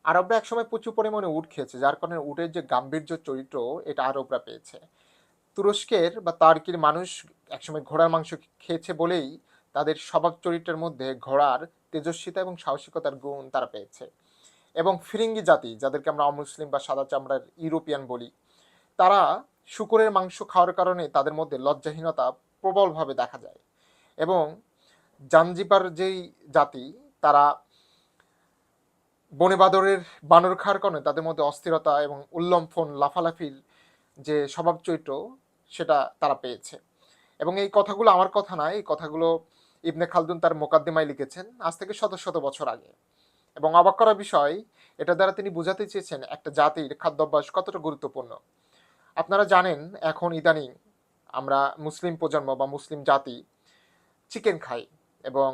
আরবরা একসময় প্রচুর পরিমাণে উট খেয়েছে, যার কারণে উটের যে গাম্ভীর্য চরিত্র এটা আরবরা পেয়েছে। তুরস্কের বা তার্কির মানুষ একসময় ঘোড়ার মাংস খেয়েছে বলেই তাদের স্বভাব চরিত্রের মধ্যে ঘোড়ার তেজস্বিতা এবং সাহসিকতার গুণ তারা পেয়েছে। এবং ফিরিঙ্গি জাতি, যাদেরকে আমরা অমুসলিম বা সাদা চামড়ার ইউরোপিয়ান বলি, তারা শূকরের মাংস খাওয়ার কারণে তাদের মধ্যে লজ্জাহীনতা প্রবলভাবে দেখা যায়। এবং জাঞ্জিবার যেই জাতি, তারা বনে বাদরের বানর খাওয়ার কারণে তাদের মধ্যে অস্থিরতা এবং উল্লম্ফন লাফালাফির যে স্বভাব চরিত্র সেটা তারা পেয়েছে। এবং এই কথাগুলো আমার কথা নয়, এই কথাগুলো ইবনে খালদুন তার মোকাদ্দিমায় লিখেছেন আজ থেকে শত শত বছর আগে। এবং অবাক করার বিষয়, এটা দ্বারা তিনি বোঝাতে চেয়েছেন একটা জাতির খাদ্যাভ্যাস কতটা গুরুত্বপূর্ণ। আপনারা জানেন এখন ইদানিং আমরা মুসলিম প্রজন্ম বা মুসলিম জাতি চিকেন খাই। এবং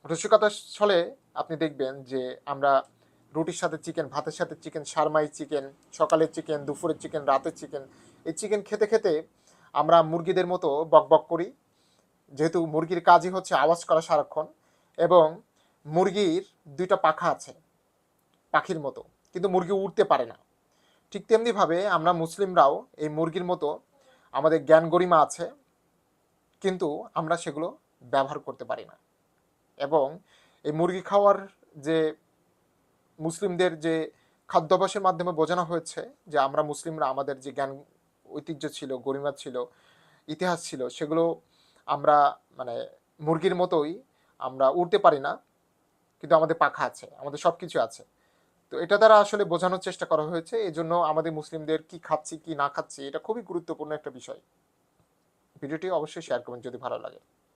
রসিকতার ছলে আপনি দেখবেন যে আমরা রুটির সাথে চিকেন, ভাতের সাথে চিকেন, শারমাই চিকেন, সকালের চিকেন, দুপুরের চিকেন, রাতের চিকেন, এই চিকেন খেতে খেতে আমরা মুরগিদের মতো বকবক করি। যেহেতু মুরগির কাজই হচ্ছে আওয়াজ করা সারাক্ষণ, এবং মুরগির দুইটা পাখা আছে পাখির মতো, কিন্তু মুরগি উড়তে পারে না। ঠিক তেমনিভাবে আমরা মুসলিমরাও এই মুরগির মতো আমাদের জ্ঞান গরিমা আছে, কিন্তু আমরা সেগুলো ব্যবহার করতে পারি না। এবং এই মুরগি খাওয়ার যে মুসলিমদের যে খাদ্যাভ্যাসের মাধ্যমে বোঝানো হয়েছে যে আমরা মুসলিমরা আমাদের যে জ্ঞান ঐতিহ্য ছিল, গরিমা ছিল, ইতিহাস ছিল, সেগুলো আমরা মানে মুরগির মতোই আমরা উড়তে পারি না, কিন্তু আমাদের পাখা আছে, আমাদের সব কিছু আছে। তো এটা দ্বারা আসলে বোঝানোর চেষ্টা করা হয়েছে, এই জন্য আমাদের মুসলিমদের কি খাচ্ছি কি না খাচ্ছি এটা খুবই গুরুত্বপূর্ণ একটা বিষয়। ভিডিওটি অবশ্যই শেয়ার করবেন যদি ভালো লাগে।